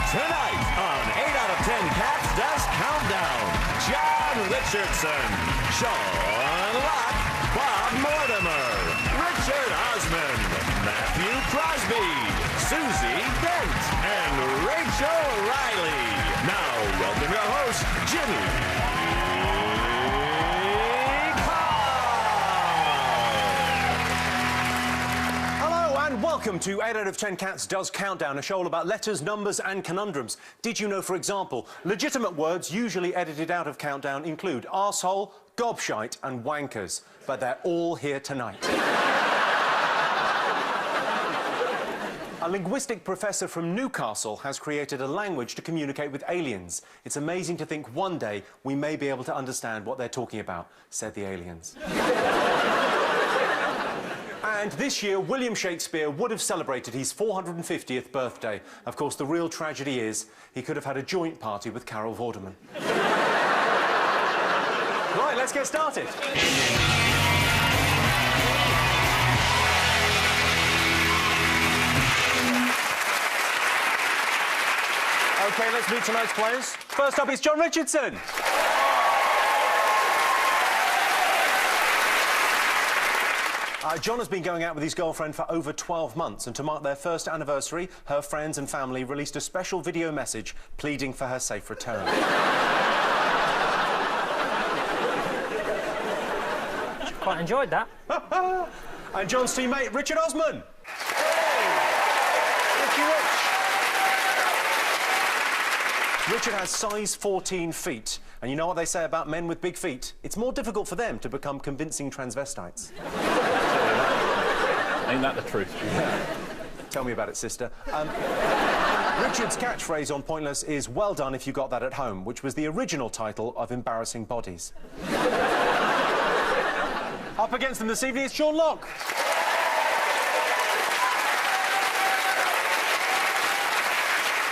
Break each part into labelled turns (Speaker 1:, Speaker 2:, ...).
Speaker 1: Tonight on 8 out of 10 Cats Does Countdown, John Richardson, Sean Locke, Bob Mortimer, Richard Osmond, Matthew Crosby, Susie Dent, and Rachel Riley. Now, welcome your host, Jimmy.
Speaker 2: Welcome to 8 out of 10 Cats Does Countdown, a show all about letters, numbers and conundrums. Did you know, for example, legitimate words usually edited out of Countdown include arsehole, gobshite and wankers, but they're all here tonight. A linguistic professor from Newcastle has created a language to communicate with aliens. It's amazing to think one day we may be able to understand what they're talking about, said the aliens. And this year, William Shakespeare would have celebrated his 450th birthday. Of course, the real tragedy is he could have had a joint party with Carol Vorderman. Right, let's get started. OK, let's meet tonight's players. First up is John Richardson. John has been going out with his girlfriend for over 12 months, and to mark their first anniversary, her friends and family released a special video message pleading for her safe return.
Speaker 3: Quite enjoyed that.
Speaker 2: And John's teammate, Richard Osman. Richard has size 14 feet, and you know what they say about men with big feet? It's more difficult for them to become convincing transvestites.
Speaker 4: Ain't that the truth?
Speaker 2: Yeah. Tell me about it, sister. Richard's catchphrase on Pointless is "Well done if you got that at home," which was the original title of Embarrassing Bodies. Up against them this evening is Sean Locke.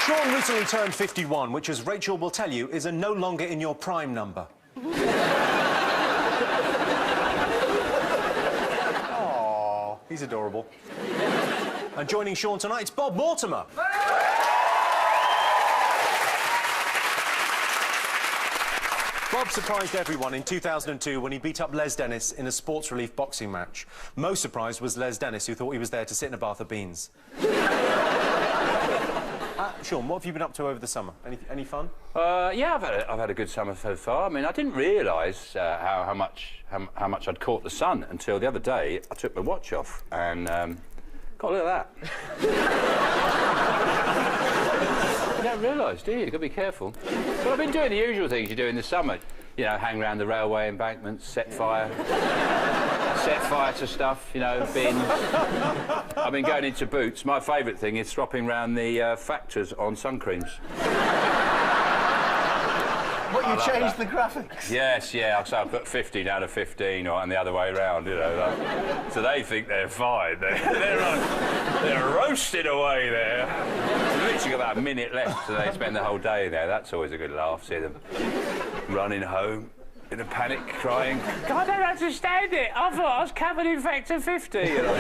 Speaker 2: Sean recently turned 51, which, as Rachel will tell you, is a no longer in your prime number. Aww, he's adorable. And joining Sean tonight, it's Bob Mortimer. Bob surprised everyone in 2002 when he beat up Les Dennis in a Sports Relief boxing match. Most surprised was Les Dennis, who thought he was there to sit in a bath of beans. Sean, what have you been up to over the summer? Any fun?
Speaker 4: Yeah, I've had a good summer so far. I mean, I didn't realise how much I'd caught the sun until the other day. I took my watch off and got a look at that. You don't realise, do you? You've got to be careful. But I've been doing the usual things you do in the summer. You know, hang around the railway embankments, set fire to stuff, you know, bins. I've been going into Boots. My favourite thing is swapping round the factors on sun creams.
Speaker 5: What, you changed the graphics?
Speaker 4: Yes, yeah, so I put 15 out of 15 and the other way round, you know. Like, so they think they're fine. They're roasted away there. We've literally got about a minute left, so they spend the whole day there. That's always a good laugh, see them running home in a panic, crying, I don't understand it. I thought I was covered in factor 50. You know,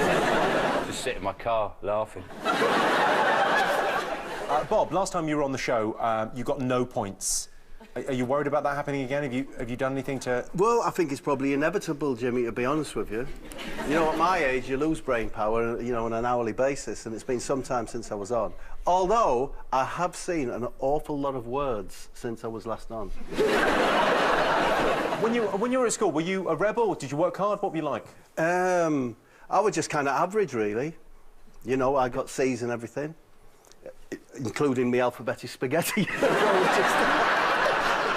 Speaker 4: just sit in my car laughing.
Speaker 2: Bob, last time you were on the show, you got no points. Are you worried about that happening again? Have you done anything to...
Speaker 5: Well, I think it's probably inevitable, Jimmy, to be honest with you. You know, at my age, you lose brain power, you know, on an hourly basis, and it's been some time since I was on. Although, I have seen an awful lot of words since I was last on.
Speaker 2: When you were at school, were you a rebel? Did you work hard? What were you like?
Speaker 5: I was just kind of average, really. You know, I got C's and everything, including me alphabetic spaghetti.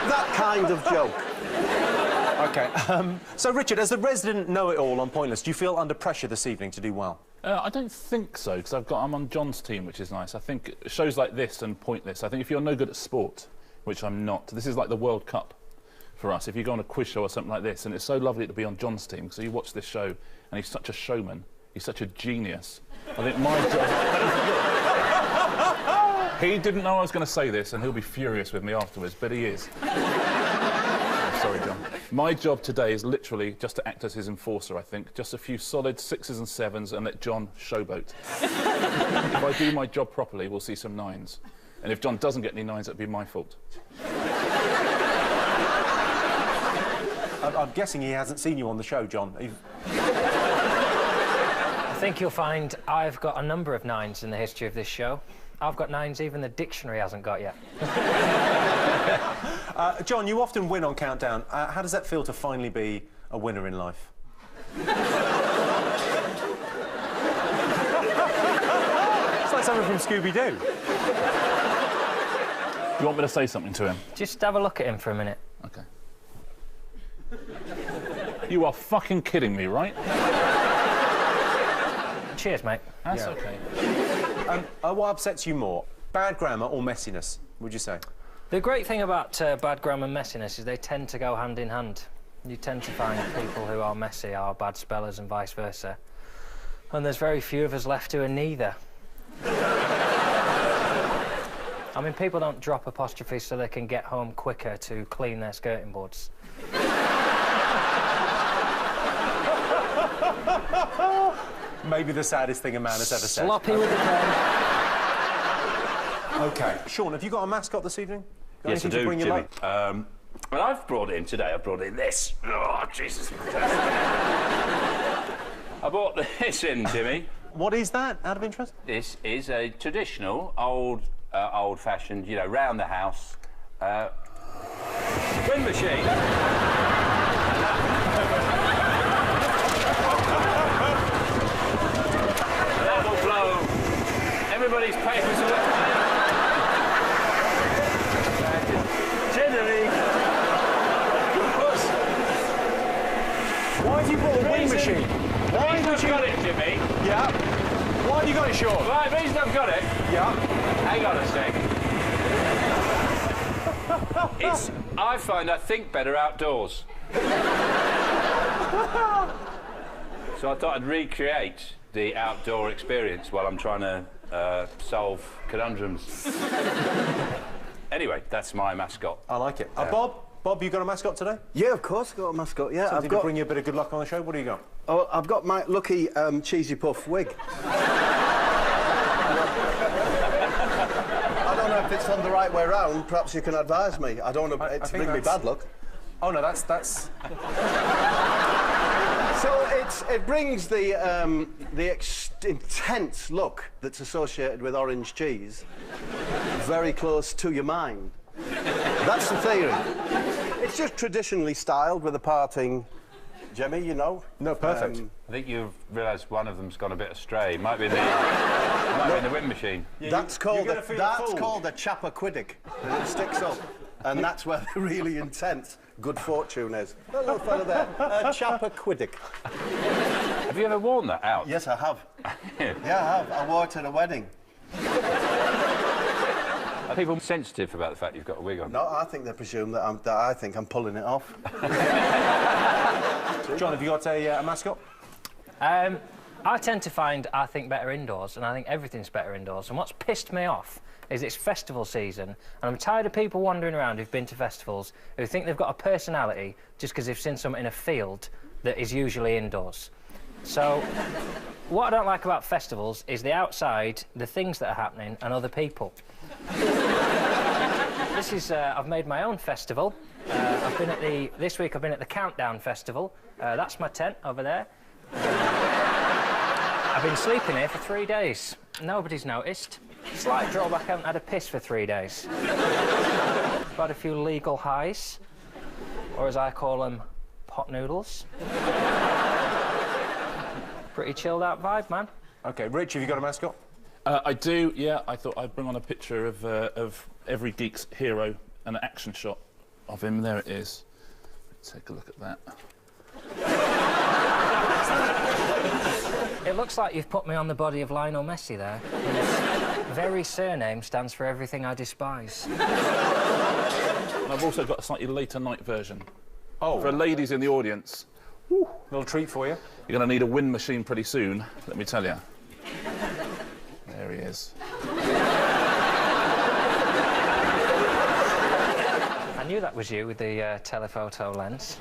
Speaker 5: That kind of joke.
Speaker 2: OK, so, Richard, as the resident know-it-all on Pointless, do you feel under pressure this evening to do well?
Speaker 4: I don't think so, because I'm on John's team, which is nice. I think shows like this and Pointless, I think if you're no good at sport, which I'm not, this is like the World Cup for us. If you go on a quiz show or something like this, and it's so lovely to be on John's team, because you watch this show, and he's such a showman, he's such a genius. I think my job... He didn't know I was going to say this, and he'll be furious with me afterwards, but he is. I'm sorry, John. My job today is literally just to act as his enforcer, I think. Just a few solid 6s and 7s and let John showboat. If I do my job properly, we'll see some 9s. And if John doesn't get any 9s, it'll be my fault.
Speaker 2: I'm guessing he hasn't seen you on the show, John.
Speaker 3: I think you'll find I've got a number of 9s in the history of this show. I've got 9s even the dictionary hasn't got yet.
Speaker 2: John, you often win on Countdown. How does that feel to finally be a winner in life? It's like something from Scooby-Doo.
Speaker 4: You want me to say something to him?
Speaker 3: Just have a look at him for a minute.
Speaker 4: OK. You are fucking kidding me, right?
Speaker 3: Cheers, mate.
Speaker 4: That's OK.
Speaker 2: What upsets you more, bad grammar or messiness, would you say?
Speaker 3: The great thing about bad grammar and messiness is they tend to go hand in hand. You tend to find people who are messy are bad spellers and vice versa. And there's very few of us left who are neither. I mean, people don't drop apostrophes so they can get home quicker to clean their skirting boards.
Speaker 2: Maybe the saddest thing a man has ever said.
Speaker 3: Sloppy with the pen.
Speaker 2: OK. Sean, have you got a mascot this evening? Got
Speaker 6: Yes, I
Speaker 2: anything to
Speaker 6: do,
Speaker 2: bring your
Speaker 6: Jimmy.
Speaker 2: luck?
Speaker 6: Well, I've brought in today, I've brought in this. Oh, Jesus. I brought this in, Jimmy.
Speaker 2: What is that, out of interest?
Speaker 6: This is a traditional, old-fashioned, you know, round the house wind machine. That will blow everybody's papers away. Generally.
Speaker 2: Why have you brought a wind machine? Why
Speaker 6: I've
Speaker 2: would you...
Speaker 6: got it, Jimmy.
Speaker 2: Yeah. Why have you got it, Sean?
Speaker 6: Right, the reason I've got it.
Speaker 2: Yeah.
Speaker 6: Hang on a sec. I find I think better outdoors. So I thought I'd recreate the outdoor experience while I'm trying to solve conundrums. Anyway, that's my mascot.
Speaker 2: I like it. Bob, you got a mascot today?
Speaker 5: Yeah, of course, I've got a mascot, yeah.
Speaker 2: Something to bring you a bit of good luck on the show? What do you got?
Speaker 5: Oh, I've got my lucky cheesy puff wig. I don't know if it's on the right way round. Perhaps you can advise me. I don't want it to bring me bad luck.
Speaker 2: Oh, no, that's...
Speaker 5: So it brings the intense look that's associated with orange cheese very close to your mind. That's the theory. It's just traditionally styled with a parting... Jimmy, you know?
Speaker 2: No, perfect.
Speaker 6: I think you've realised one of them's gone a bit astray. Might be in the wind machine.
Speaker 2: Yeah,
Speaker 5: that's called a chapper quiddick. And it sticks up. And that's where the really intense good fortune is. That little fella there, a chapper quiddick.
Speaker 6: Have you ever worn that out?
Speaker 5: Yes, I have. Yeah, I have. I wore it at a wedding.
Speaker 6: Are people sensitive about the fact you've got a wig on?
Speaker 5: No, I think they presume that I think I'm pulling it off.
Speaker 2: John, have you got a mascot?
Speaker 3: I tend to find I think better indoors, and I think everything's better indoors. And what's pissed me off is it's festival season, and I'm tired of people wandering around who've been to festivals who think they've got a personality just because they've seen something in a field that is usually indoors. So, what I don't like about festivals is the outside, the things that are happening, and other people. This is, I've made my own festival. This week I've been at the Countdown Festival. That's my tent over there. I've been sleeping here for 3 days. Nobody's noticed. Slight drawback, I haven't had a piss for 3 days. I've had a few legal highs, or as I call them, pot noodles. Pretty chilled out vibe, man.
Speaker 2: OK, Rich, have you got a mascot?
Speaker 4: I do, yeah. I thought I'd bring on a picture of every geek's hero and an action shot of him. There it is. Take a look at that.
Speaker 3: It looks like you've put me on the body of Lionel Messi there. His very surname stands for everything I despise.
Speaker 4: And I've also got a slightly later night version.
Speaker 2: Oh.
Speaker 4: For ladies in the audience.
Speaker 2: Woo, little treat for you.
Speaker 4: You're going to need a wind machine pretty soon, let me tell you. There he is.
Speaker 3: I knew that was you with the telephoto lens.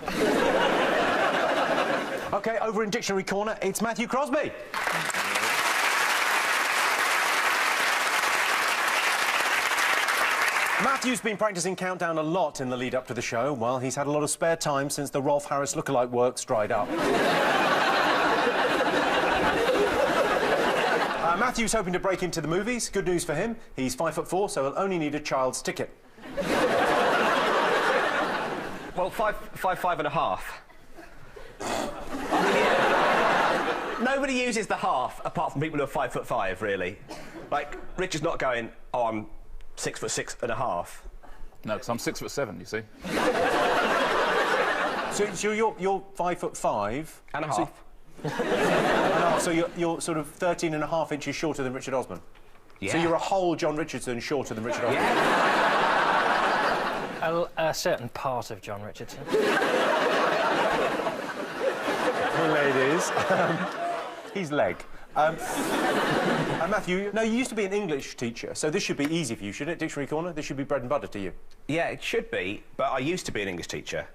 Speaker 2: OK, over in Dictionary Corner, it's Matthew Crosby. Matthew's been practising Countdown a lot in the lead-up to the show. Well, he's had a lot of spare time since the Rolf Harris lookalike works dried up. Matthew's hoping to break into the movies. Good news for him. He's 5'4", so he'll only need a child's ticket.
Speaker 7: Well, 5'5.5". Nobody uses the half, apart from people who are 5'5", really. Like, Richard's not going, oh, I'm 6'6.5".
Speaker 4: No, because I'm 6'7", you see.
Speaker 2: So you're 5'5".
Speaker 7: And a half.
Speaker 2: So you're sort of 13.5 inches shorter than Richard Osman.
Speaker 7: Yeah.
Speaker 2: So you're a whole John Richardson shorter than Richard Osman.
Speaker 7: Yeah.
Speaker 3: A certain part of John Richardson.
Speaker 2: Ladies, his leg. Matthew, no, you used to be an English teacher, so this should be easy for you, shouldn't it? Dictionary Corner? This should be bread and butter to you.
Speaker 7: Yeah, it should be, but I used to be an English teacher.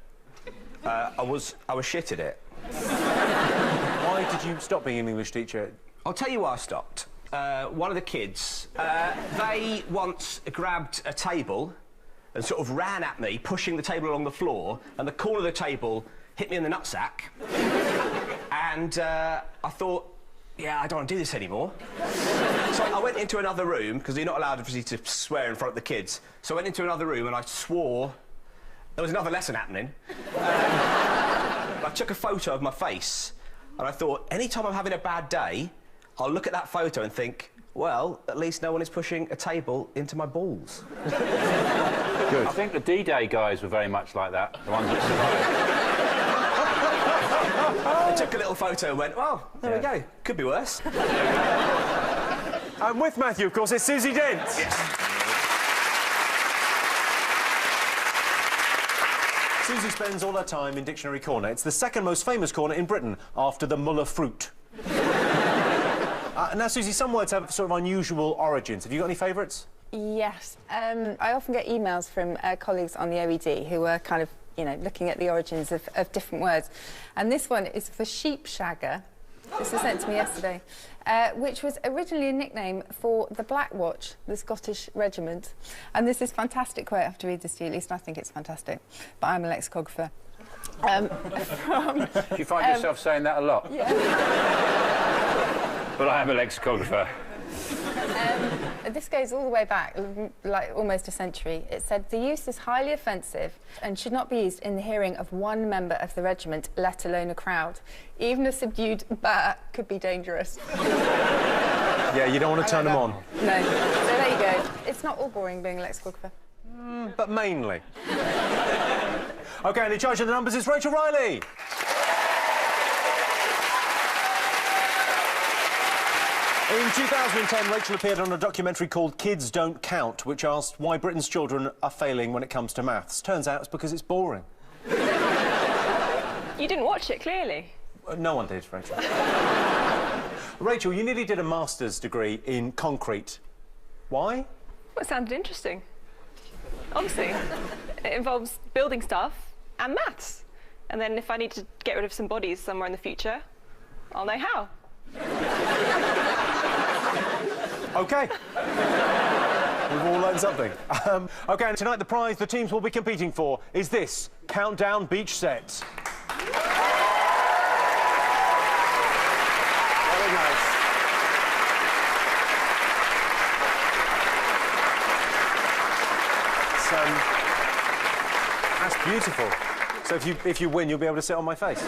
Speaker 7: I was shit at it.
Speaker 2: Why did you stop being an English teacher?
Speaker 7: I'll tell you why I stopped. One of the kids, they once grabbed a table and sort of ran at me, pushing the table along the floor, and the corner of the table hit me in the nutsack. And I thought, yeah, I don't want to do this anymore. So I went into another room, because you're not allowed, obviously, to swear in front of the kids. So I went into another room and I swore there was another lesson happening. I took a photo of my face, and I thought, any time I'm having a bad day, I'll look at that photo and think, well, at least no one is pushing a table into my balls.
Speaker 6: Good. I think the D-Day guys were very much like that, the ones that survived.
Speaker 7: I took a little photo and went, well, there we go. Could be worse.
Speaker 2: And with Matthew, of course, it's Susie Dent.
Speaker 7: Yes.
Speaker 2: Susie spends all her time in Dictionary Corner. It's the second most famous corner in Britain, after the Muller fruit. Now, Susie, some words have sort of unusual origins. Have you got any favourites?
Speaker 8: Yes. I often get emails from colleagues on the OED who are kind of, you know, looking at the origins of different words. And this one is for sheepshagger. This was sent to me yesterday, which was originally a nickname for the Black Watch, the Scottish regiment. And this is a fantastic quote. I have to read this to you, at least I think it's fantastic. But I'm a lexicographer.
Speaker 6: Do you find yourself saying that a lot?
Speaker 8: Yeah.
Speaker 6: But I am a lexicographer.
Speaker 8: This goes all the way back, like almost a century. It said, the use is highly offensive and should not be used in the hearing of one member of the regiment, let alone a crowd. Even a subdued bah could be dangerous.
Speaker 2: Yeah, you don't want to turn them on.
Speaker 8: No. So there you go. It's not all boring being a lexicographer.
Speaker 2: But mainly. OK, and in charge of the numbers is Rachel Riley. In 2010, Rachel appeared on a documentary called Kids Don't Count, which asked why Britain's children are failing when it comes to maths. Turns out it's because it's boring.
Speaker 9: You didn't watch it, clearly.
Speaker 2: No one did, Rachel. Rachel, you nearly did a master's degree in concrete. Why?
Speaker 9: Well, it sounded interesting. Obviously. It involves building stuff and maths. And then if I need to get rid of some bodies somewhere in the future, I'll know how.
Speaker 2: OK. We've all learned something. OK, and tonight the prize the teams will be competing for is this Countdown Beach Set. Very nice. That's beautiful. So if you win, you'll be able to sit on my face.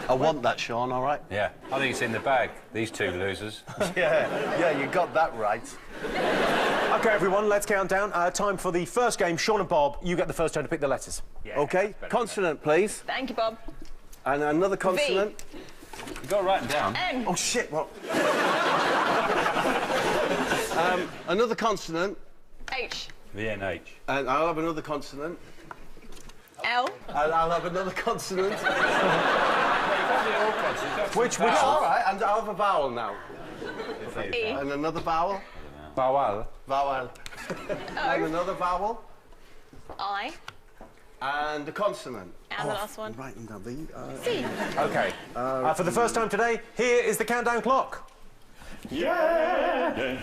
Speaker 5: I want that, Sean, all right?
Speaker 6: Yeah, I think it's in the bag, these two losers.
Speaker 5: Yeah, you got that right.
Speaker 2: OK, everyone, let's count down. Time for the first game. Sean and Bob, you get the first turn to pick the letters.
Speaker 6: Yeah,
Speaker 5: OK, consonant, please.
Speaker 9: Thank you, Bob.
Speaker 5: And another consonant.
Speaker 6: You've got to write them down.
Speaker 9: N.
Speaker 5: Oh, shit, what? Another consonant.
Speaker 9: H.
Speaker 6: VNH.
Speaker 5: And I'll have another consonant.
Speaker 9: L.
Speaker 5: And I'll have another consonant.
Speaker 2: Which?
Speaker 5: All right, and I'll have a vowel now.
Speaker 9: E.
Speaker 5: And another vowel.
Speaker 2: Vowel.
Speaker 5: Vowel. And another vowel.
Speaker 9: I.
Speaker 5: And a consonant.
Speaker 9: And the last one.
Speaker 5: Writing down the...
Speaker 9: C.
Speaker 2: OK. For the first time today, here is the countdown clock.
Speaker 1: Yeah!
Speaker 2: Boom!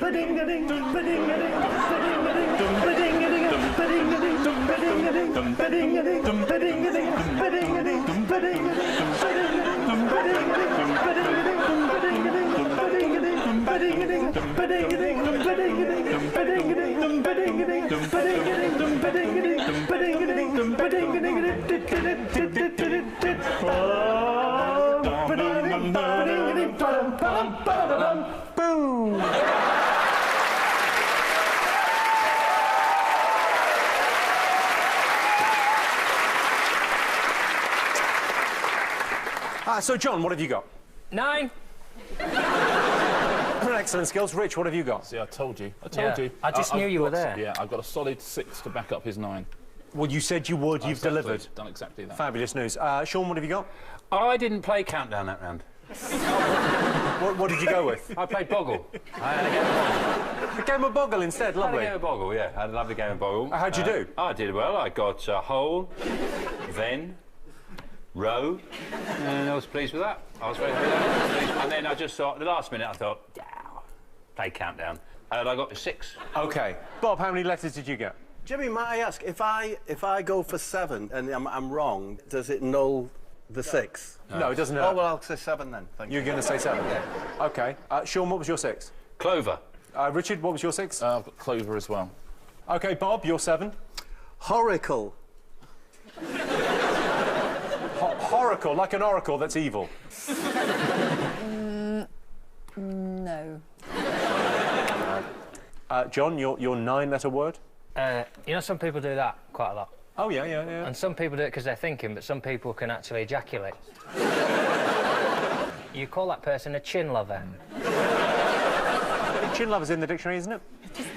Speaker 2: So, John, what have you got?
Speaker 3: 9.
Speaker 2: Excellent skills. Rich, what have you got?
Speaker 4: See, I told you. I told you.
Speaker 3: I just knew you were there.
Speaker 4: Yeah, I've got a solid 6 to back up his 9.
Speaker 2: Well, you said you would. You've
Speaker 4: Exactly.
Speaker 2: delivered.
Speaker 4: Done exactly that.
Speaker 2: Fabulous news. Sean, what have you got?
Speaker 6: I didn't play Countdown that round.
Speaker 2: What did you go with?
Speaker 6: I played Boggle. I had a game of Boggle.
Speaker 2: A game of Boggle instead.
Speaker 6: I had a
Speaker 2: Lovely.
Speaker 6: game of Boggle, yeah. I had a lovely game of Boggle.
Speaker 2: How'd you do?
Speaker 6: I did well. I got whole, then, row, and I was pleased with that. I was very pleased. And then I just thought, at the last minute, I thought, yeah, play Countdown. And I got to 6.
Speaker 2: OK. Bob, how many letters did you get?
Speaker 5: Jimmy, might I ask, if I go for 7 and I'm wrong, does it null the 6?
Speaker 2: No, it doesn't.
Speaker 5: Oh, well, I'll say 7 then. Thank you.
Speaker 2: You're going to say 7? Yeah. OK. Sean, what was your 6?
Speaker 6: Clover.
Speaker 2: Richard, what was your 6?
Speaker 4: I've got Clover as well.
Speaker 2: OK, Bob, your 7?
Speaker 5: Horacle.
Speaker 2: Horacle, like an oracle that's evil.
Speaker 8: No.
Speaker 2: John, your 9-letter word?
Speaker 3: You know, some people do that quite a lot.
Speaker 2: Oh, yeah.
Speaker 3: And some people do it because they're thinking, but some people can actually ejaculate. You call that person a chin lover.
Speaker 2: Chin lover's in the dictionary, isn't it?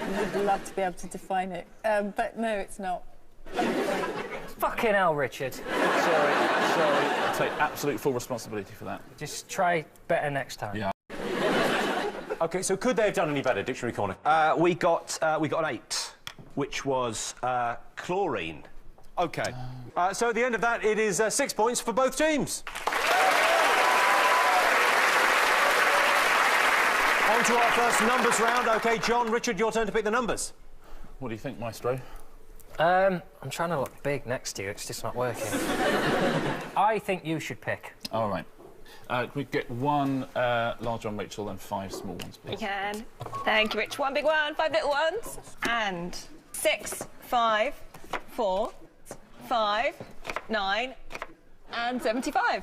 Speaker 8: I would love to be able to define it, but no, it's not.
Speaker 3: Fucking hell, Richard.
Speaker 4: Sorry. I take absolute full responsibility for that.
Speaker 3: Just try better next time.
Speaker 4: Yeah.
Speaker 2: OK, so could they have done any better, Dictionary Corner?
Speaker 7: We got an 8, which was chlorine.
Speaker 2: OK. So at the end of that, it is 6 points for both teams. On to our first numbers round. OK, John, Richard, your turn to pick the numbers.
Speaker 4: What do you think, Maestro?
Speaker 3: I'm trying to look big next to you. It's just not working. I think you should pick.
Speaker 4: All right. Can we get 1 large one, Rachel, and 5 small ones, please?
Speaker 9: You can. Thank you, Rich. 1 big one, 5 little ones. And 6, 5, 4, 5, 9, and 75.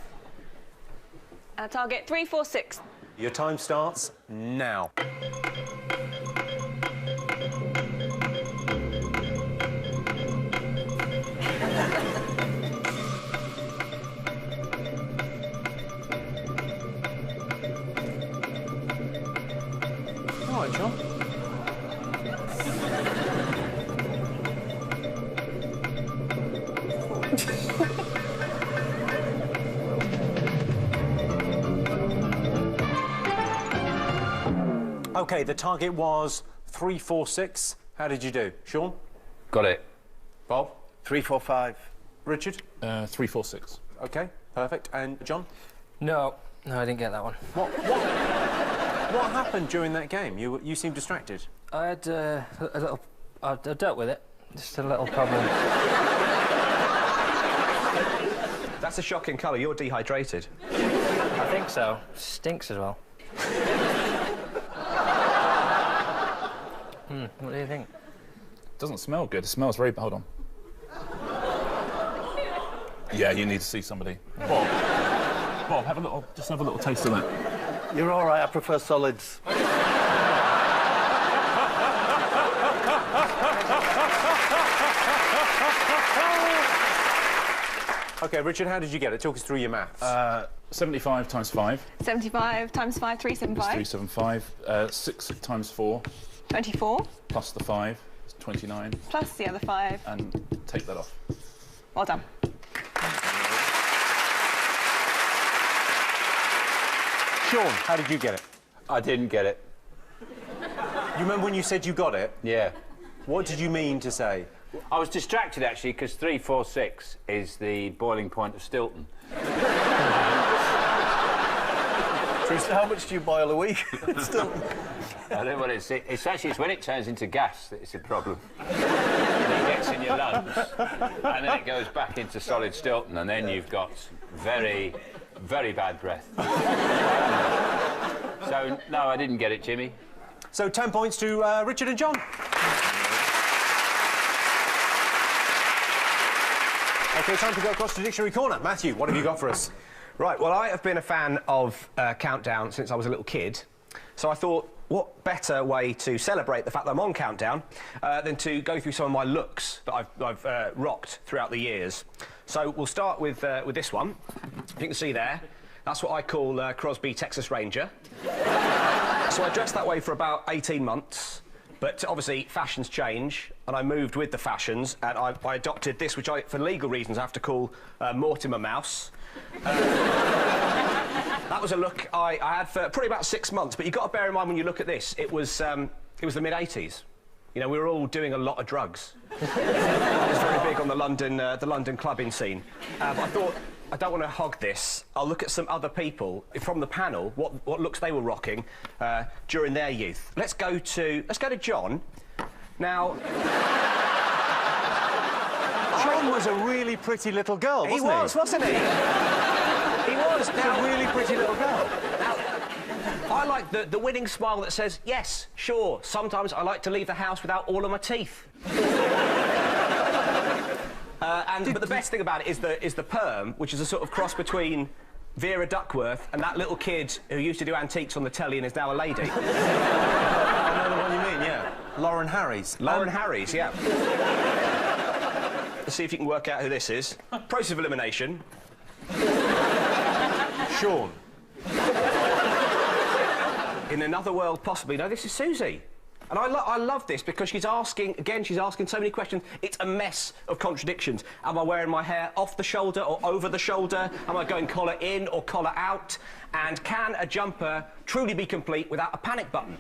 Speaker 9: And target 3, 4, 6.
Speaker 2: Your time starts now. All right, John. OK, the target was 3, 4, 6. How did you do? Sean?
Speaker 6: Got it.
Speaker 2: Bob?
Speaker 5: 3, 4, 5.
Speaker 2: Richard?
Speaker 4: 3, 4, 6.
Speaker 2: OK, perfect. And John?
Speaker 3: No, I didn't get that one.
Speaker 2: What happened during that game? You seemed distracted.
Speaker 3: I had a little... I dealt with it. Just a little problem.
Speaker 7: That's a shocking colour. You're dehydrated.
Speaker 3: I think so. Stinks as well. What do you think?
Speaker 4: Doesn't smell good. It smells very... Hold on. Yeah, you need to see somebody. Bob, just have a little taste of that.
Speaker 5: You're all right. I prefer solids.
Speaker 2: OK, Richard, how did you get it? Talk us through your maths.
Speaker 4: 75 times 5
Speaker 9: 75 times 5,
Speaker 4: is
Speaker 9: 375.
Speaker 4: 375. 6 times 4
Speaker 9: 24,
Speaker 4: plus the 5 is 29.
Speaker 9: plus the other 5.
Speaker 4: And take that off.
Speaker 9: Well done.
Speaker 2: Sean, how did you get it?
Speaker 6: I didn't get it.
Speaker 2: You remember when you said you got it?
Speaker 6: Yeah.
Speaker 2: What did you mean to say?
Speaker 6: I was distracted, actually, because 3, 4, 6 is the boiling point of Stilton.
Speaker 5: How much do you boil a week? Still.
Speaker 6: I don't want to see. It's actually when it turns into gas that it's a problem. And it gets in your lungs, and then it goes back into solid Stilton, and then you've got very, very bad breath. So no, I didn't get it, Jimmy.
Speaker 2: So 10 points to Richard and John. OK, time to go across to Dictionary Corner. Matthew, what have you got for us?
Speaker 7: Right, well, I have been a fan of Countdown since I was a little kid, so I thought, what better way to celebrate the fact that I'm on Countdown than to go through some of my looks that I've rocked throughout the years. So we'll start with this one. You can see there, that's what I call Crosby Texas Ranger. So I dressed that way for about 18 months. But obviously, fashions change, and I moved with the fashions, and I adopted this, which for legal reasons, I have to call Mortimer Mouse. That was a look I had for probably about 6 months, but you've got to bear in mind when you look at this, it was the mid-80s. You know, we were all doing a lot of drugs. I was very big on the London clubbing scene. But I thought, I don't want to hog this. I'll look at some other people from the panel, what looks they were rocking during their youth. Let's go to John. Now,
Speaker 2: John was a really pretty little girl, wasn't he?
Speaker 7: He was, wasn't he? He was.
Speaker 2: Now, a really pretty little girl.
Speaker 7: Now, I like the winning smile that says, yes, sure, sometimes I like to leave the house without all of my teeth. But the best thing about it is the perm, which is a sort of cross between Vera Duckworth and that little kid who used to do antiques on the telly and is now a lady.
Speaker 2: I know the one you mean, yeah. Lauren Harries.
Speaker 7: Lauren Harries, yeah. Let's see if you can work out who this is. Process of elimination.
Speaker 2: Sean.
Speaker 7: In another world, possibly. No, this is Susie. And I love this because she's asking so many questions. It's a mess of contradictions. Am I wearing my hair off the shoulder or over the shoulder? Am I going collar in or collar out? And can a jumper truly be complete without a panic button?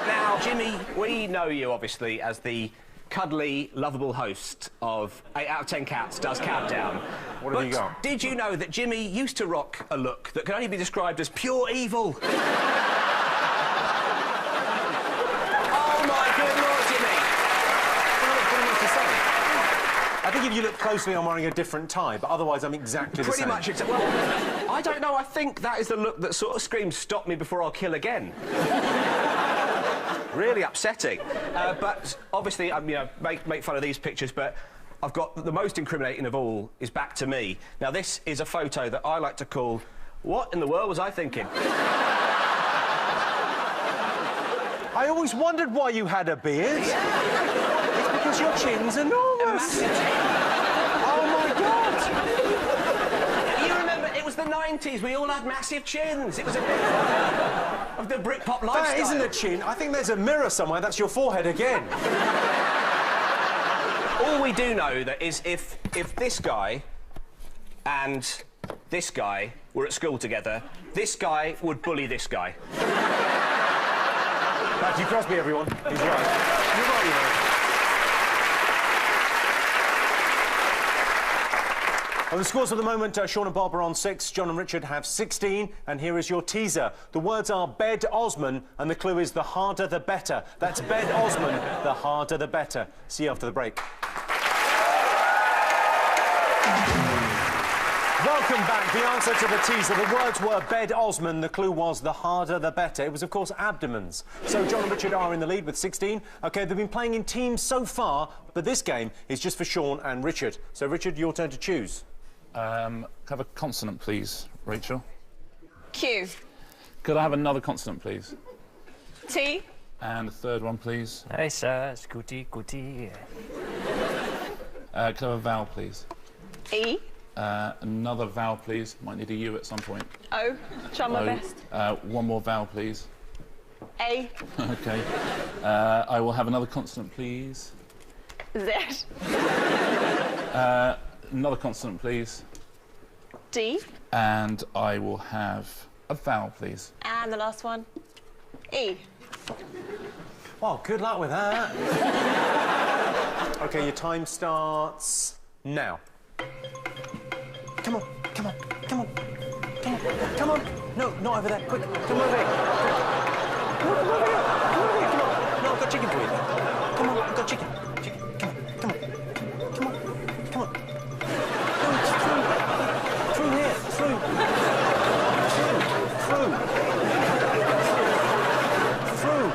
Speaker 7: Now, Jimmy, we know you, obviously, as the cuddly, lovable host of 8 out of 10 Cats Does Countdown.
Speaker 2: What have you got?
Speaker 7: Did you know that Jimmy used to rock a look that can only be described as pure evil?
Speaker 2: I think if you look closely, I'm wearing a different tie, but otherwise I'm exactly the same.
Speaker 7: Pretty much. Well, I don't know. I think that is the look that sort of screams, "Stop me before I'll kill again." Really upsetting. But obviously, you know, make fun of these pictures, but I've got the most incriminating of all is back to me. Now, this is a photo that I like to call, "What in the world was I thinking?"
Speaker 2: I always wondered why you had a beard.
Speaker 7: Yeah.
Speaker 2: It's because your chin's enormous. Oh, my God.
Speaker 7: You remember, it was the 90s. We all had massive chins. It was a bit of the Britpop lifestyle.
Speaker 2: That isn't a chin. I think there's a mirror somewhere. That's your forehead again.
Speaker 7: All we do know that is if this guy and this guy were at school together, this guy would bully this guy.
Speaker 2: Matthew Crosby, everyone. He's right. You're right, you know. Well, the scores for the moment, Sean and Bob are on 6, John and Richard have 16, and here is your teaser. The words are bed Osman, and the clue is the harder the better. That's bed Osman, the harder the better. See you after the break. Welcome back. The answer to the teaser. The words were bed Osman. The clue was the harder the better. It was, of course, abdomens. So John and Richard are in the lead with 16. OK, they've been playing in teams so far, but this game is just for Sean and Richard. So, Richard, your turn to choose.
Speaker 4: Have a consonant, please, Rachel.
Speaker 9: Q.
Speaker 4: Could I have another consonant, please?
Speaker 9: T.
Speaker 4: And a third one, please.
Speaker 3: Hey, sir, scooty, gooty.
Speaker 4: Could I have a vowel, please?
Speaker 9: E.
Speaker 4: Another vowel, please. Might need a U at some point.
Speaker 9: O. Try my
Speaker 4: O.
Speaker 9: best.
Speaker 4: One more vowel, please.
Speaker 9: A.
Speaker 4: OK. I will have another consonant, please.
Speaker 9: Z.
Speaker 4: Another consonant, please.
Speaker 9: D.
Speaker 4: And I will have a vowel, please.
Speaker 9: And the last one. E.
Speaker 2: Well, good luck with that. OK, your time starts now. Come on, come on, come on, come on, come on. No, not over there. Quick, come over here. Come on, come over here. Come over here. Come on. No, I've got chicken for you. Come on, I've got chicken. Chicken. Come on. Come on. Come on. Come on. No, it's through. Through here. Through. Through. Through.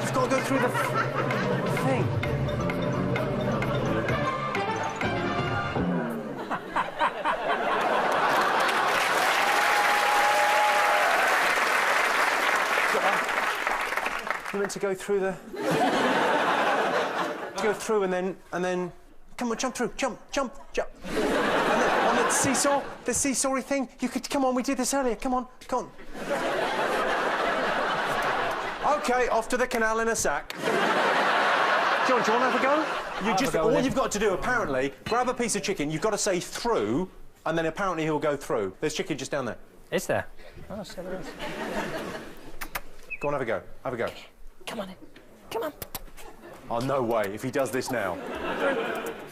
Speaker 2: You've got to go through the thing. You meant to go through the... go through and then... Come on, jump through. Jump. And then on the seesaw-y thing, you could... Come on, we did this earlier. Come on. OK, off to the canal in a sack. John, do you want to have a go? All you've got to do, apparently, grab a piece of chicken, you've got to say through, and then apparently he'll go through. There's chicken just down there.
Speaker 3: Is there? Oh, so there is.
Speaker 2: Go on, have a go. Have a go.
Speaker 9: Come on in. Come on.
Speaker 2: Oh, no way, if he does this now.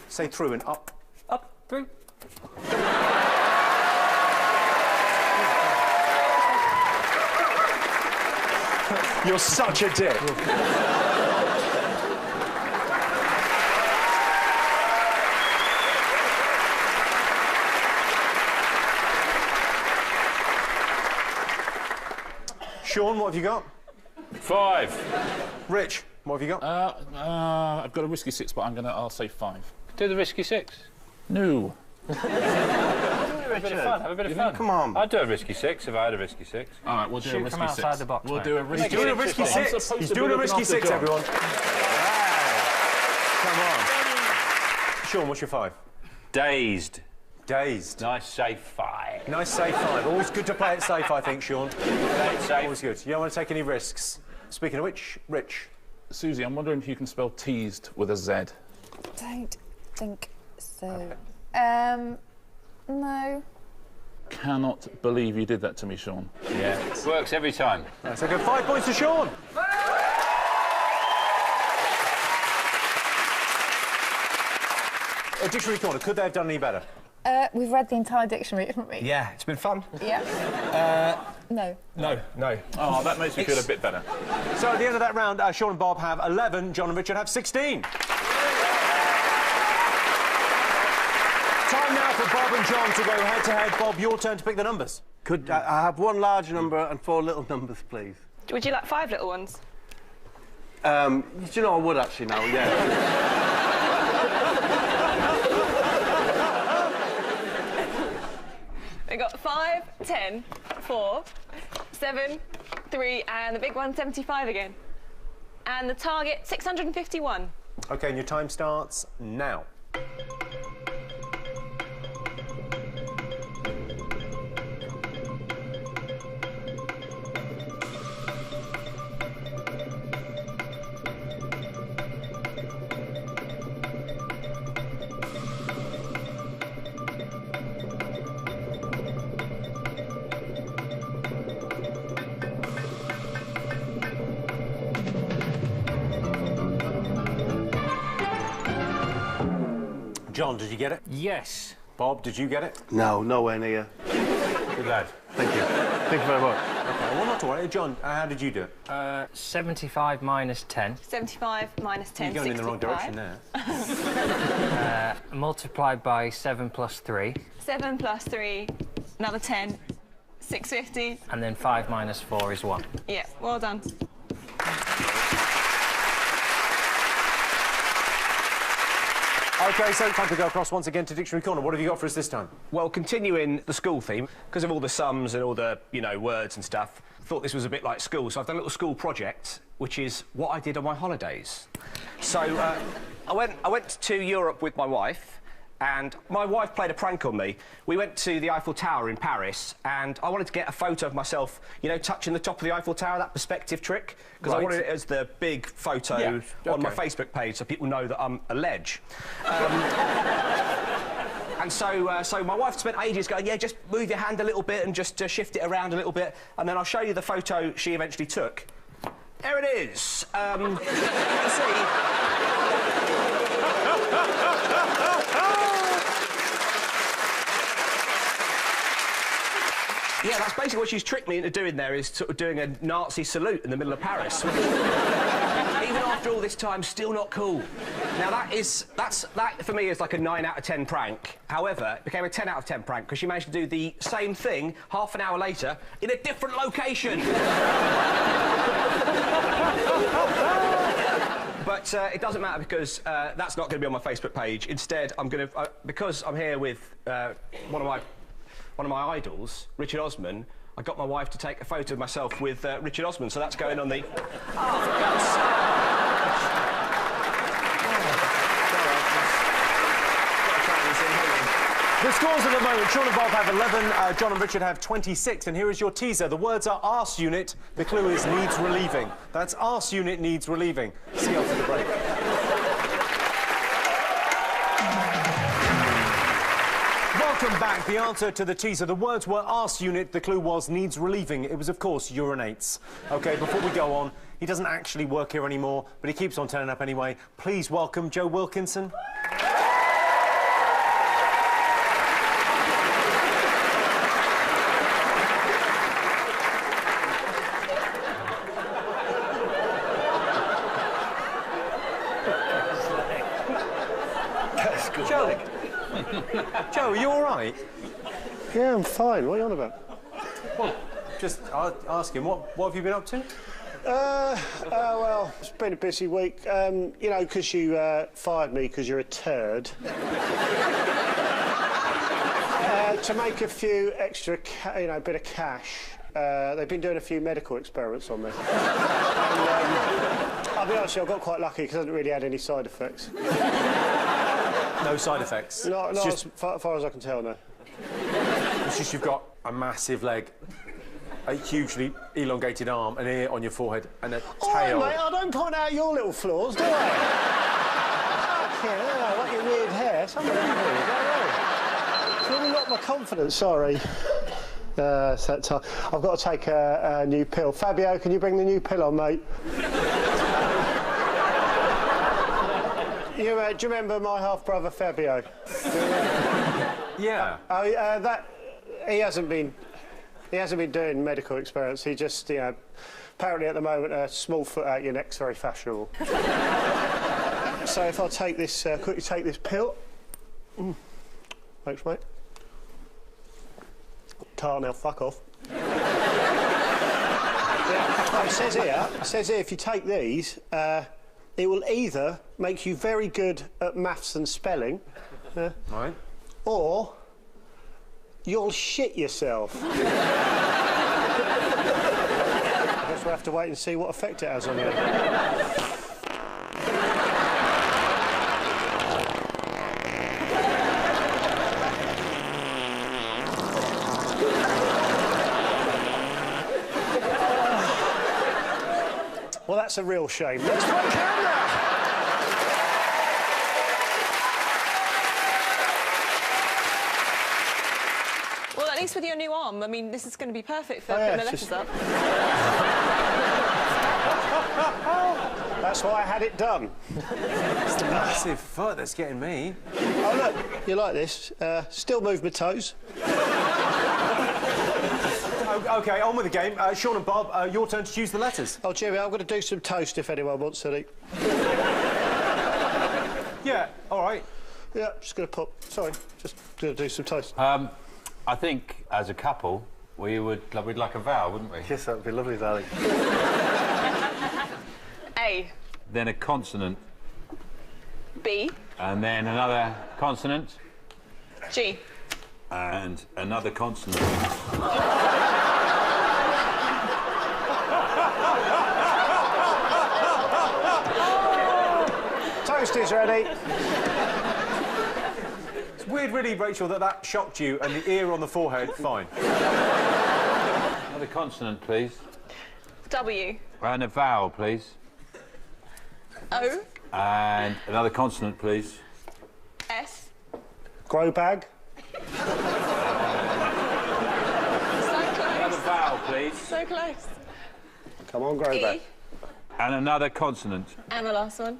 Speaker 2: Say through and up.
Speaker 3: Up, through.
Speaker 2: You're such a dick. Sean, what have you got?
Speaker 6: 5.
Speaker 2: Rich, what have you got?
Speaker 4: I've got a risky 6, but I'll say 5.
Speaker 6: Do the risky 6.
Speaker 4: No.
Speaker 6: Have a bit of fun. Have a bit of fun.
Speaker 5: Come on.
Speaker 6: I'd do a risky 6 if I had a risky 6.
Speaker 4: All right, we'll do a
Speaker 3: Shoot
Speaker 4: risky
Speaker 3: from
Speaker 4: 6.
Speaker 3: outside the box,
Speaker 4: We'll
Speaker 3: mate.
Speaker 4: do a risky 6.
Speaker 2: He's doing a risky 6. He's doing a risky 6, everyone. Come on. Sean, what's your 5?
Speaker 6: Dazed.
Speaker 2: Dazed.
Speaker 6: Nice safe 5.
Speaker 2: Nice safe 5. Always good to play it safe, I think, Sean.
Speaker 6: Play it safe.
Speaker 2: Always good. You don't want to take any risks. Speaking of which, Rich.
Speaker 4: Susie, I'm wondering if you can spell teased with a Z.
Speaker 8: Don't think so. No.
Speaker 4: Cannot believe you did that to me, Sean.
Speaker 6: Yeah. Works every time.
Speaker 2: So go 5 points to Sean. A dictionary corner. Could they have done any better?
Speaker 8: We've read the entire dictionary, haven't we?
Speaker 7: Yeah, it's been fun.
Speaker 8: Yeah. No.
Speaker 7: No.
Speaker 4: Oh, that makes me feel a bit better.
Speaker 2: So at the end of that round, Sean and Bob have 11. John and Richard have 16. Time now for Bob and John to go head-to-head. Bob, your turn to pick the numbers.
Speaker 5: Could I have 1 large number and 4 little numbers, please?
Speaker 9: Would you like 5 little ones?
Speaker 5: Do you know, I would actually now, yeah.
Speaker 9: We got 5, 10, 4, 7, 3, and the big one, 75 again. And the target, 651.
Speaker 2: OK, and your time starts now. John, did you get it?
Speaker 3: Yes.
Speaker 2: Bob, did you get it?
Speaker 5: No, nowhere near.
Speaker 6: Good lad.
Speaker 5: Thank you. Thank you very much.
Speaker 2: OK, well, not to worry. John, how did you do it?
Speaker 3: 75 minus 10.
Speaker 9: 75 minus 10,
Speaker 2: You're going
Speaker 9: 65.
Speaker 2: in the wrong direction there.
Speaker 3: Multiplied by 7 plus 3.
Speaker 9: 7 plus 3, another 10, 650.
Speaker 3: And then 5 minus 4 is 1.
Speaker 9: Yeah, well done.
Speaker 2: OK, so time to go across once again to Dictionary Corner. What have you got for us this time?
Speaker 7: Well, continuing the school theme, because of all the sums and all the, words and stuff, thought this was a bit like school, so I've done a little school project, which is what I did on my holidays. So, I went to Europe with my wife, and my wife played a prank on me. We went to the Eiffel Tower in Paris, and I wanted to get a photo of myself, touching the top of the Eiffel Tower, that perspective trick, because I wanted it as the big photo on my Facebook page so people know that I'm a ledge. And so my wife spent ages going, yeah, just move your hand a little bit and just shift it around a little bit, and then I'll show you the photo she eventually took. There it is. You can see... Yeah, that's basically what she's tricked me into doing there, is sort of doing a Nazi salute in the middle of Paris. Even after all this time, still not cool. Now, that for me is like a 9 out of 10 prank. However, it became a 10 out of 10 prank because she managed to do the same thing half an hour later in a different location. But it doesn't matter because that's not going to be on my Facebook page. Instead, I'm going to, because I'm here with one of my idols, Richard Osman, I got my wife to take a photo of myself with Richard Osman, so that's going on the... Oh, for God's
Speaker 2: The scores at the moment, Sean and Bob have 11, John and Richard have 26, and here is your teaser. The words are arse unit, the clue is needs relieving. That's arse unit needs relieving. See you after the break. Welcome back. The answer to the teaser. The words were arse unit, the clue was needs relieving. It was, of course, urinates. OK, before we go on, he doesn't actually work here anymore, but he keeps on turning up anyway. Please welcome Joe Wilkinson. Joe, Joe, are you all right?
Speaker 10: Yeah, I'm fine. What are you on about?
Speaker 2: Well, just asking, what have you been up to?
Speaker 10: Well, it's been a busy week. You know, because you fired me because you're a turd. To make a few extra, bit of cash, they've been doing a few medical experiments on me. And, I'll be honest with you, I got quite lucky because I haven't really had any side effects.
Speaker 2: No side effects?
Speaker 10: Not as far as I can tell, no.
Speaker 2: It's just you've got a massive leg, a hugely elongated arm, an ear on your forehead, and a tail.
Speaker 10: Mate, I don't point out your little flaws, do I? Yeah, like your weird hair. It's unbelievable. It's really knocked my confidence, sorry. It's that time. I've got to take a new pill. Fabio, can you bring the new pill on, mate? Do you remember my half-brother Fabio?
Speaker 2: Yeah.
Speaker 10: He hasn't been doing medical experiments. He just, apparently at the moment a small foot out your neck's very fashionable. So if I take this, quickly take this pill. Thanks, mate. Can't now, fuck off. Yeah, it says here, if you take these, it will either make you very good at maths and spelling,
Speaker 2: right,
Speaker 10: or you'll shit yourself. I guess we'll have to wait and see what effect it has on you. Well, that's a real shame. Let's try camera!
Speaker 9: Well, at least with your new arm, I mean, this is going to be perfect for putting the letters up.
Speaker 10: That's why I had it done.
Speaker 2: It's the massive foot that's getting me.
Speaker 10: Oh, look, you like this? Still move my toes.
Speaker 2: OK, on with the game. Sean and Bob, your turn to choose the letters.
Speaker 10: Oh, Jimmy, I'm going to do some toast if anyone wants to eat.
Speaker 2: Yeah, all right.
Speaker 10: Yeah, just going to put... Sorry, just going to do some toast.
Speaker 6: I think, as a couple, we'd like a vow, wouldn't we?
Speaker 5: Yes, that would be lovely, darling.
Speaker 9: A.
Speaker 6: Then a consonant.
Speaker 9: B.
Speaker 6: And then another consonant.
Speaker 9: G.
Speaker 6: And another consonant.
Speaker 10: Toast is ready.
Speaker 2: It's weird, really, Rachel, that shocked you, and the ear on the forehead, fine.
Speaker 6: Another consonant, please.
Speaker 9: W.
Speaker 6: And a vowel, please.
Speaker 9: O.
Speaker 6: And another consonant, please.
Speaker 9: S.
Speaker 10: Grow bag.
Speaker 6: Another vowel, please.
Speaker 9: So close.
Speaker 10: Come on, grow bag.
Speaker 6: And another consonant.
Speaker 9: And the last one.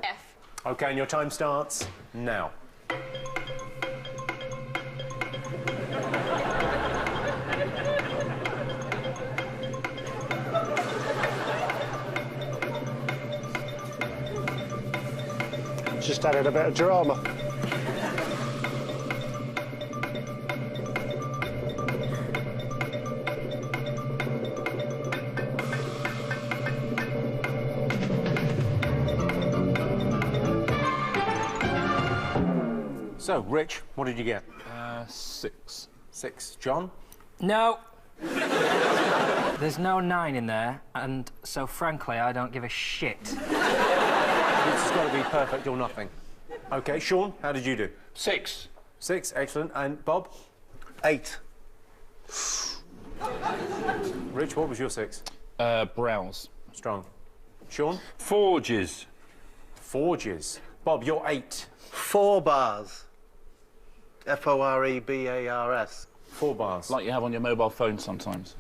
Speaker 9: F.
Speaker 2: OK, and your time starts now.
Speaker 10: Just added a bit of drama.
Speaker 2: So, Rich, what did you get?
Speaker 4: 6.
Speaker 2: 6. John?
Speaker 3: No. There's no 9 in there, and so frankly, I don't give a shit.
Speaker 2: This has got to be perfect or nothing. OK, Sean, how did you do?
Speaker 6: 6.
Speaker 2: 6, excellent. And Bob?
Speaker 5: 8.
Speaker 2: Rich, what was your 6?
Speaker 4: Browse.
Speaker 2: Strong. Sean?
Speaker 6: Forges.
Speaker 2: Forges. Bob, you're 8.
Speaker 5: 4 bars. F-O-R-E-B-A-R-S.
Speaker 2: 4 bars.
Speaker 4: Like you have on your mobile phone sometimes.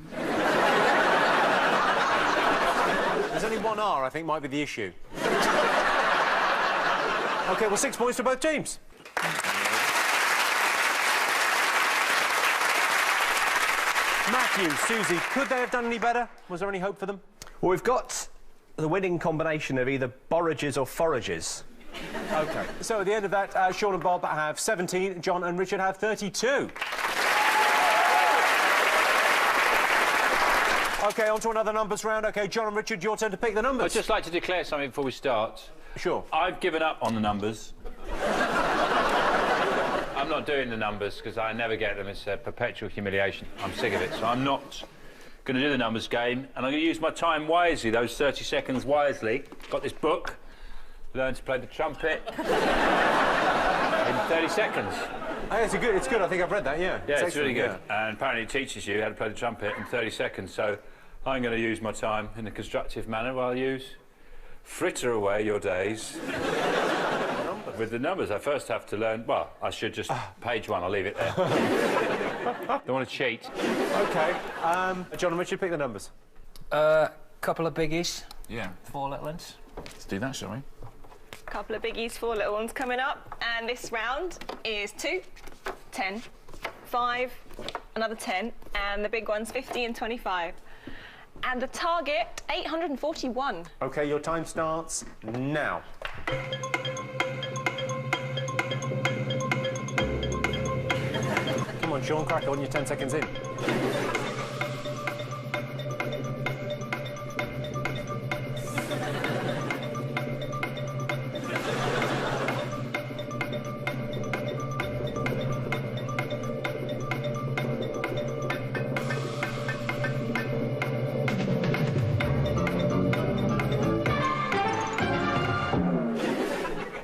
Speaker 2: There's only 1 R, I think, might be the issue. OK, well, 6 points to both teams. Matthew, Susie, could they have done any better? Was there any hope for them?
Speaker 7: Well, we've got the winning combination of either borrages or forages.
Speaker 2: OK. So at the end of that, Sean and Bob have 17, John and Richard have 32. OK, on to another numbers round. OK, John and Richard, your turn to pick the numbers.
Speaker 6: I'd just like to declare something before we start.
Speaker 2: Sure.
Speaker 6: I've given up on the numbers. I'm not doing the numbers because I never get them. It's a perpetual humiliation. I'm sick of it. So I'm not going to do the numbers game, and I'm going to use my time wisely, those 30 seconds wisely. Got this book, Learn to Play the Trumpet, in 30 seconds.
Speaker 2: Oh, it's good. I think I've read that, yeah.
Speaker 6: Yeah, it's really good.
Speaker 2: Yeah.
Speaker 6: And apparently it teaches you how to play the trumpet in 30 seconds. So I'm going to use my time in a constructive manner while you fritter away your days with the numbers. I first have to learn... Well, I should just... Page 1, I'll leave it there. Don't want to cheat.
Speaker 2: OK. John and Richard, pick the numbers.
Speaker 3: Couple of biggies.
Speaker 4: Yeah.
Speaker 3: 4 little ones.
Speaker 4: Let's do that, shall we?
Speaker 9: Couple of biggies, 4 little ones coming up. And this round is 2, 10, 5, another 10, and the big one's 50 and 25. And the target, 841.
Speaker 2: OK, your time starts now. Come on, Sean, crack on, you're 10 seconds in.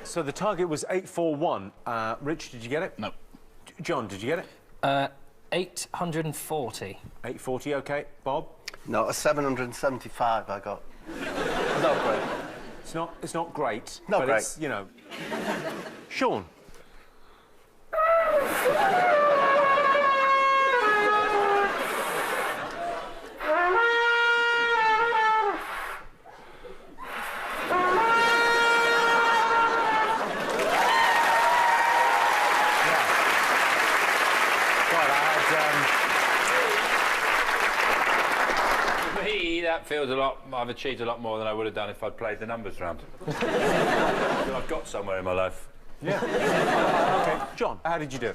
Speaker 2: So the target was 841. Rich, did you get it?
Speaker 4: No.
Speaker 2: John, did you get it?
Speaker 3: 840.
Speaker 2: 840, OK. Bob?
Speaker 5: No, a 775 I got. Not great.
Speaker 2: It's not great.
Speaker 5: Not
Speaker 2: but
Speaker 5: great.
Speaker 2: It's, you know... Sean?
Speaker 6: That feels a lot... I've achieved a lot more than I would have done if I'd played the numbers round. I've got somewhere in my life.
Speaker 2: Yeah. OK. John, how did you do?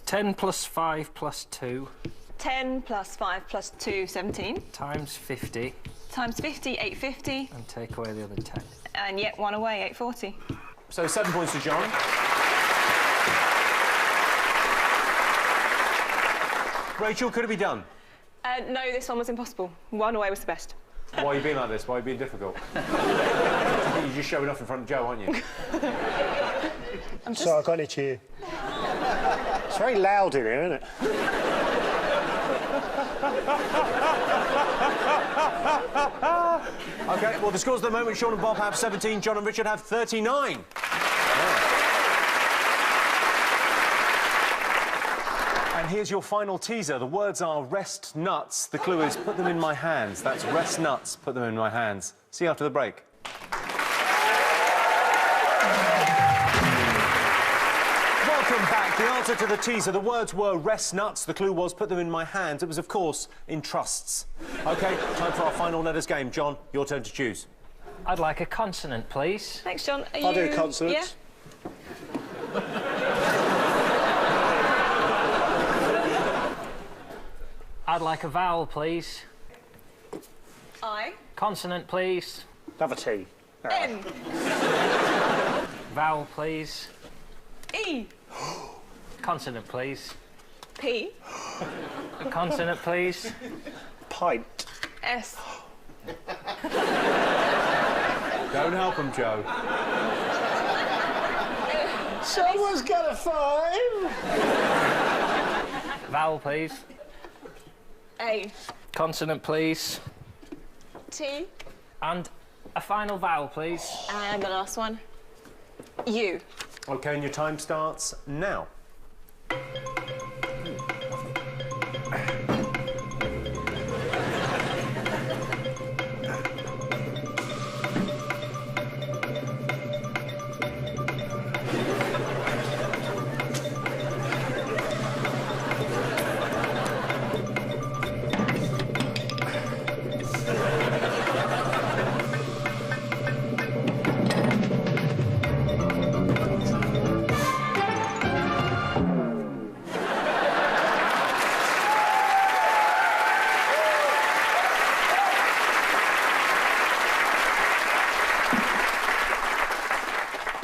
Speaker 3: 10 plus 5 plus 2.
Speaker 9: 10 plus 5 plus 2, 17.
Speaker 3: Times 50.
Speaker 9: Times 50, 850.
Speaker 3: And take away the other 10.
Speaker 9: And yet 1 away, 840.
Speaker 2: So 7 points to John. Rachel, could it be done?
Speaker 9: No, this one was impossible. 1 away was the best.
Speaker 2: Why are you being like this? Why are you being difficult? You're just showing off in front of Joe, aren't you?
Speaker 10: So I got any cheer. It's very loud in here, isn't it?
Speaker 2: OK, well, the scores at the moment, Sean and Bob have 17, John and Richard have 39. And here's your final teaser. The words are rest nuts. The clue is put them in my hands. That's rest nuts, put them in my hands. See you after the break. Welcome back. The answer to the teaser, the words were rest nuts. The clue was put them in my hands. It was, of course, in trusts. OK, time for our final letters game. John, your turn to choose.
Speaker 3: I'd like a consonant, please.
Speaker 9: Thanks, John.
Speaker 10: I'll do consonants.
Speaker 9: Yeah?
Speaker 3: I'd like a vowel, please.
Speaker 9: I.
Speaker 3: Consonant, please.
Speaker 10: Have a T.
Speaker 9: N.
Speaker 3: Vowel, please.
Speaker 9: E.
Speaker 3: Consonant, please.
Speaker 9: P.
Speaker 3: A consonant, please.
Speaker 10: Pint.
Speaker 9: S.
Speaker 2: Don't help him, Joe.
Speaker 10: Someone's got a 5.
Speaker 3: Vowel, please.
Speaker 9: A.
Speaker 3: Consonant, please.
Speaker 9: T.
Speaker 3: And a final vowel, please.
Speaker 9: And the last one. U.
Speaker 2: OK, and your time starts now.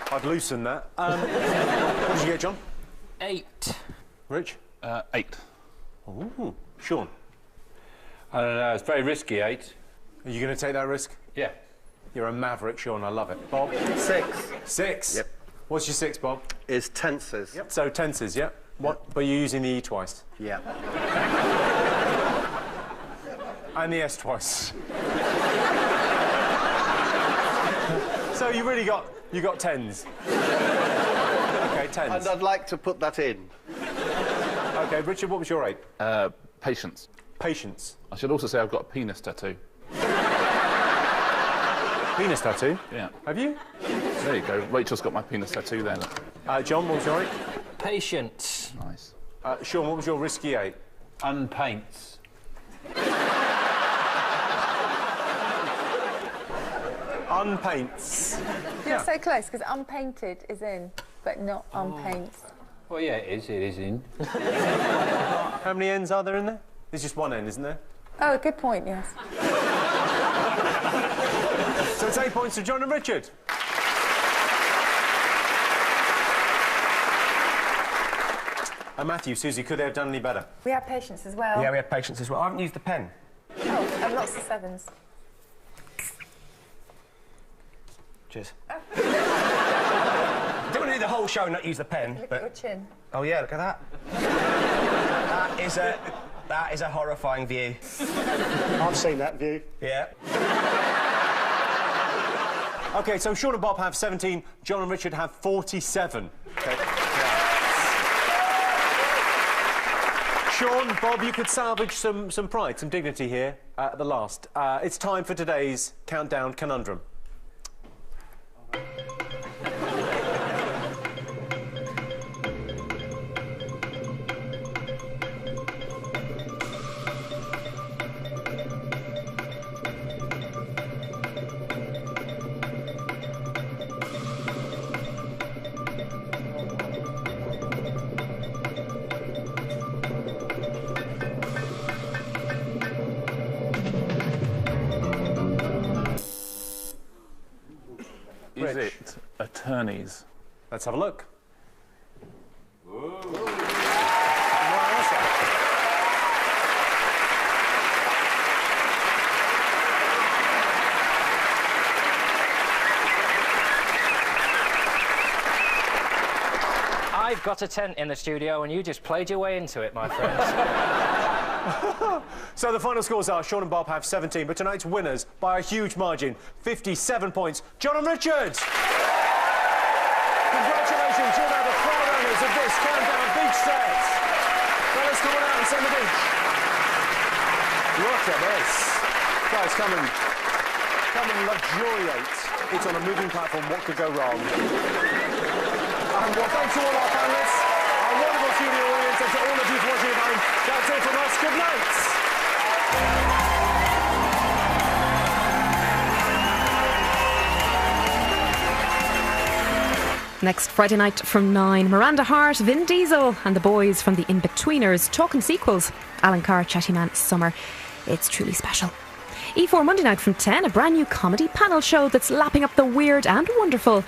Speaker 2: I'd loosen that. What did you get, John?
Speaker 3: 8.
Speaker 2: Rich?
Speaker 4: 8.
Speaker 2: Ooh. Sean?
Speaker 6: I don't know, it's very risky, 8.
Speaker 2: Are you going to take that risk?
Speaker 6: Yeah.
Speaker 2: You're a maverick, Sean. I love it. Bob?
Speaker 5: 6
Speaker 2: 6?
Speaker 5: Yep.
Speaker 2: What's your 6, Bob?
Speaker 5: is tenses.
Speaker 2: Yep. So tenses, yeah? What? But you're using the E twice.
Speaker 5: Yeah.
Speaker 2: And the S twice. So you really got... You got 10s. OK, 10s.
Speaker 5: And I'd like to put that in.
Speaker 2: OK, Richard, what was your 8?
Speaker 4: Patience.
Speaker 2: Patience.
Speaker 4: I should also say I've got a penis tattoo.
Speaker 2: Penis tattoo?
Speaker 4: Yeah.
Speaker 2: Have you?
Speaker 4: There you go. Rachel's got my penis tattoo there.
Speaker 2: John, what was your 8?
Speaker 3: Patience.
Speaker 4: Nice.
Speaker 2: Sean, what was your risky 8?
Speaker 6: Unpaints.
Speaker 2: Unpaints.
Speaker 8: You're so close, because unpainted is in, but not unpaints.
Speaker 6: Well, yeah, it is in.
Speaker 2: How many N's are there in there? There's just one N, isn't there?
Speaker 8: Oh, good point, yes.
Speaker 2: So it's 8 points to John and Richard. And Matthew, Susie, could they have done any better?
Speaker 8: We have patience as well.
Speaker 7: Yeah, we have patience as well. I haven't used the pen.
Speaker 8: Oh, and lots of 7s.
Speaker 7: Cheers. Don't want to do the whole show and not use the pen.
Speaker 8: Look at your chin.
Speaker 7: Oh yeah, look at that. That is a horrifying view.
Speaker 10: I've seen that view.
Speaker 7: Yeah.
Speaker 2: OK, so Sean and Bob have 17, John and Richard have 47. OK. Sean, Bob, you could salvage some pride, some dignity here at the last. It's time for today's Countdown Conundrum.
Speaker 4: Is it attorneys?
Speaker 2: Let's have a look.
Speaker 3: I've got a tent in the studio and you just played your way into it, my friends.
Speaker 2: So the final scores are Sean and Bob have 17, but tonight's winners by a huge margin, 57 points. John and Richard! Congratulations, you're now the proud owners of this Countdown Beach set. Fellas, come on out and see the beach. Look at this. Guys, come and luxuriate. It's on a moving platform. What could go wrong? And well, thanks to all our panelists, our wonderful studio audience, and to all of you watching at home. That's it from us. Good night.
Speaker 11: Next Friday night from 9, Miranda Hart, Vin Diesel and the boys from the In-Betweeners talking sequels. Alan Carr, Chatty Man, Summer. It's truly special. E4 Monday night from 10, a brand new comedy panel show that's lapping up the weird and wonderful.